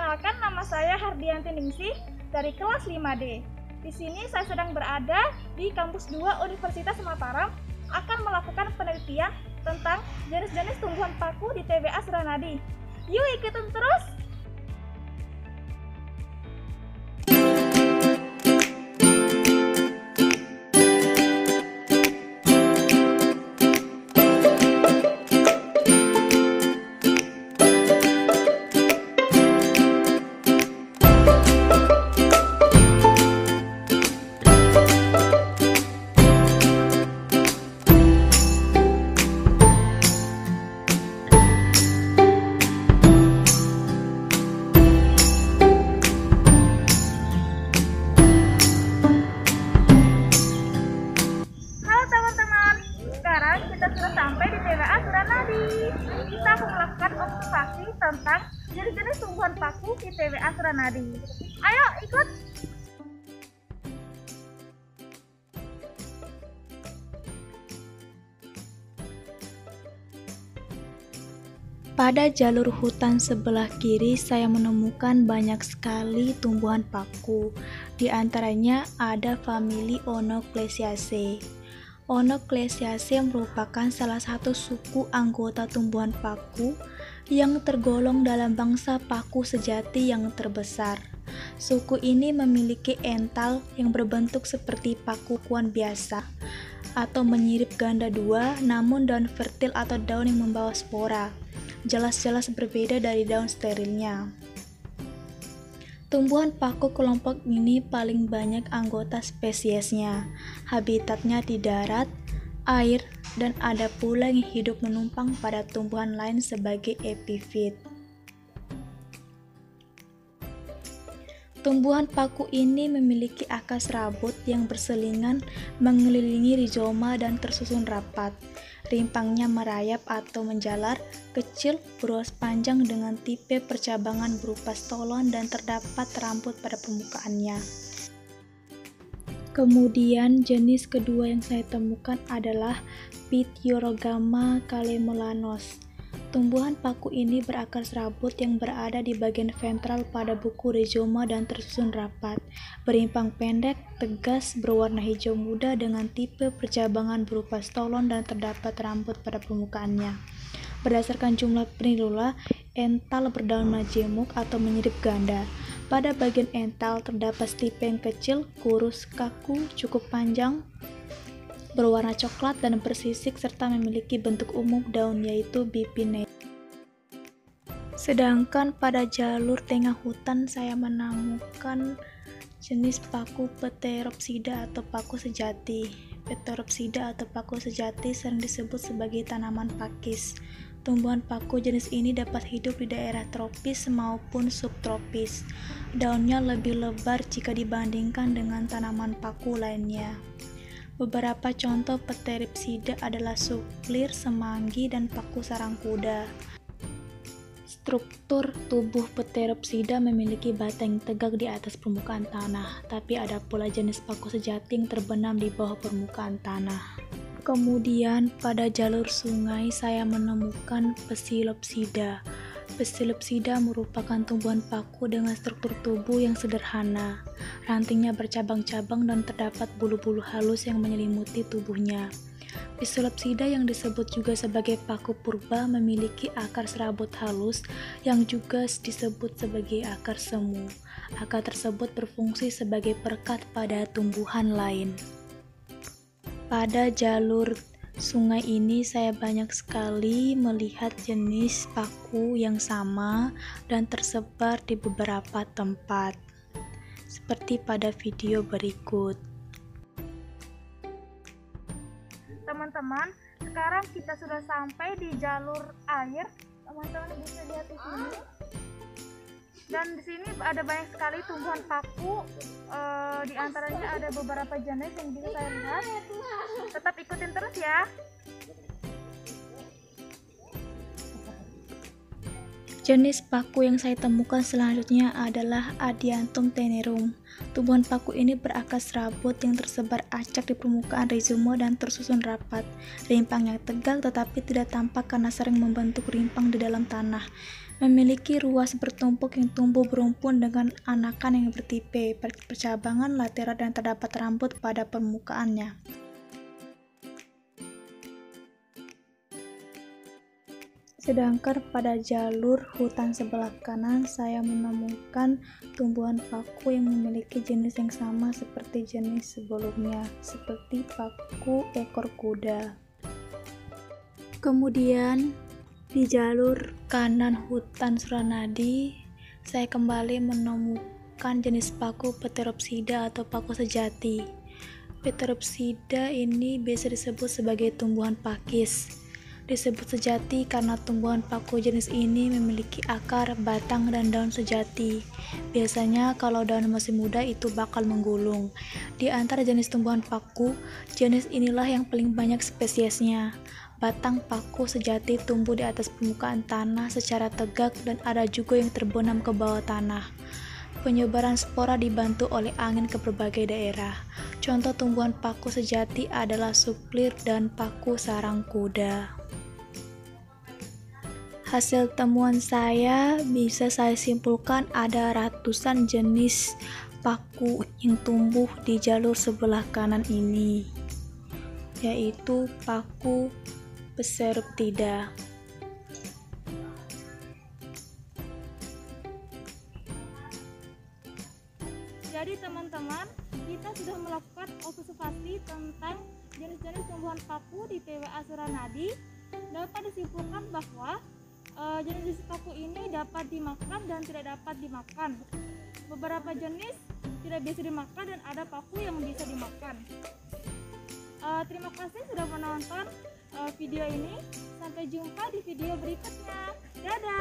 Perkenalkan, nama saya Hardianti Ningsih dari kelas 5D. Di sini saya sedang berada di kampus 2 Universitas Mataram akan melakukan penelitian tentang jenis-jenis tumbuhan paku di TBA Suranadi. Yuk ikutin terus! Kita sudah sampai di TBA Suranadi. Kita akan melakukan observasi tentang jenis-jenis tumbuhan paku di TBA Suranadi. Ayo ikut! Pada jalur hutan sebelah kiri saya menemukan banyak sekali tumbuhan paku. Di antaranya ada famili Onoclesiaceae. Onoclesiaceae merupakan salah satu suku anggota tumbuhan paku yang tergolong dalam bangsa paku sejati yang terbesar. Suku ini memiliki ental yang berbentuk seperti pakuan biasa atau menyirip ganda dua, namun daun fertil atau daun yang membawa spora jelas-jelas berbeda dari daun sterilnya. Tumbuhan paku kelompok ini paling banyak anggota spesiesnya. Habitatnya di darat, air, dan ada pula yang hidup menumpang pada tumbuhan lain sebagai epifit. Tumbuhan paku ini memiliki akar serabut yang berselingan mengelilingi rizoma dan tersusun rapat. Rimpangnya merayap atau menjalar, kecil, beruas panjang dengan tipe percabangan berupa stolon dan terdapat rambut pada permukaannya. Kemudian jenis kedua yang saya temukan adalah Ptyrogamma calemulanos. Tumbuhan paku ini berakar serabut yang berada di bagian ventral pada buku rizoma dan tersusun rapat, berimpang pendek, tegas, berwarna hijau muda dengan tipe percabangan berupa stolon dan terdapat rambut pada permukaannya. Berdasarkan jumlah pernilula, ental berdaun majemuk atau menyirip ganda. Pada bagian ental terdapat stipe yang kecil, kurus, kaku, cukup panjang, berwarna coklat dan bersisik serta memiliki bentuk umum daun yaitu bipinnate. Sedangkan pada jalur tengah hutan saya menemukan jenis paku Pteropsida atau paku sejati. Pteropsida atau paku sejati sering disebut sebagai tanaman pakis. Tumbuhan paku jenis ini dapat hidup di daerah tropis maupun subtropis. Daunnya lebih lebar jika dibandingkan dengan tanaman paku lainnya. Beberapa contoh Pteropsida adalah suplir, semanggi, dan paku sarang kuda. Struktur tubuh Pteropsida memiliki batang yang tegak di atas permukaan tanah, tapi ada pula jenis paku sejati yang terbenam di bawah permukaan tanah. Kemudian pada jalur sungai saya menemukan Psilopsida. Psilopsida merupakan tumbuhan paku dengan struktur tubuh yang sederhana. Rantingnya bercabang-cabang dan terdapat bulu-bulu halus yang menyelimuti tubuhnya. Psilopsida yang disebut juga sebagai paku purba memiliki akar serabut halus yang juga disebut sebagai akar semu. Akar tersebut berfungsi sebagai perekat pada tumbuhan lain. Pada jalur sungai ini saya banyak sekali melihat jenis paku yang sama dan tersebar di beberapa tempat, seperti pada video berikut. Teman-teman, sekarang kita sudah sampai di jalur air. Teman-teman bisa lihat di sini. Dan di sini ada banyak sekali tumbuhan paku. Di antaranya ada beberapa jenis yang bisa saya lihat. Tetap ikutin terus ya. Jenis paku yang saya temukan selanjutnya adalah Adiantum tenerum. Tumbuhan paku ini berakar serabut yang tersebar acak di permukaan rizoma dan tersusun rapat. Rimpangnya tegak tetapi tidak tampak karena sering membentuk rimpang di dalam tanah. memiliki ruas bertumpuk yang tumbuh berumpun dengan anakan yang bertipe, percabangan lateral dan terdapat rambut pada permukaannya. Sedangkan pada jalur hutan sebelah kanan, saya menemukan tumbuhan paku yang memiliki jenis yang sama seperti jenis sebelumnya, seperti paku ekor kuda. Kemudian, di jalur kanan hutan Suranadi, saya kembali menemukan jenis paku Pteropsida atau paku sejati. Pteropsida ini biasa disebut sebagai tumbuhan pakis. Disebut sejati karena tumbuhan paku jenis ini memiliki akar, batang, dan daun sejati. Biasanya kalau daun masih muda itu bakal menggulung. Di antara jenis tumbuhan paku, jenis inilah yang paling banyak spesiesnya. Batang paku sejati tumbuh di atas permukaan tanah secara tegak dan ada juga yang terbenam ke bawah tanah. Penyebaran spora dibantu oleh angin ke berbagai daerah. Contoh tumbuhan paku sejati adalah suplir dan paku sarang kuda. Hasil temuan saya bisa saya simpulkan ada ratusan jenis paku yang tumbuh di jalur sebelah kanan ini, yaitu paku Pteropsida. Jadi teman-teman, kita sudah melakukan observasi tentang jenis-jenis tumbuhan paku di PWA Suranadi. Dapat disimpulkan bahwa jenis paku ini dapat dimakan dan tidak dapat dimakan. Beberapa jenis tidak bisa dimakan dan ada paku yang bisa dimakan. Terima kasih sudah menonton video ini. Sampai jumpa di video berikutnya. Dadah!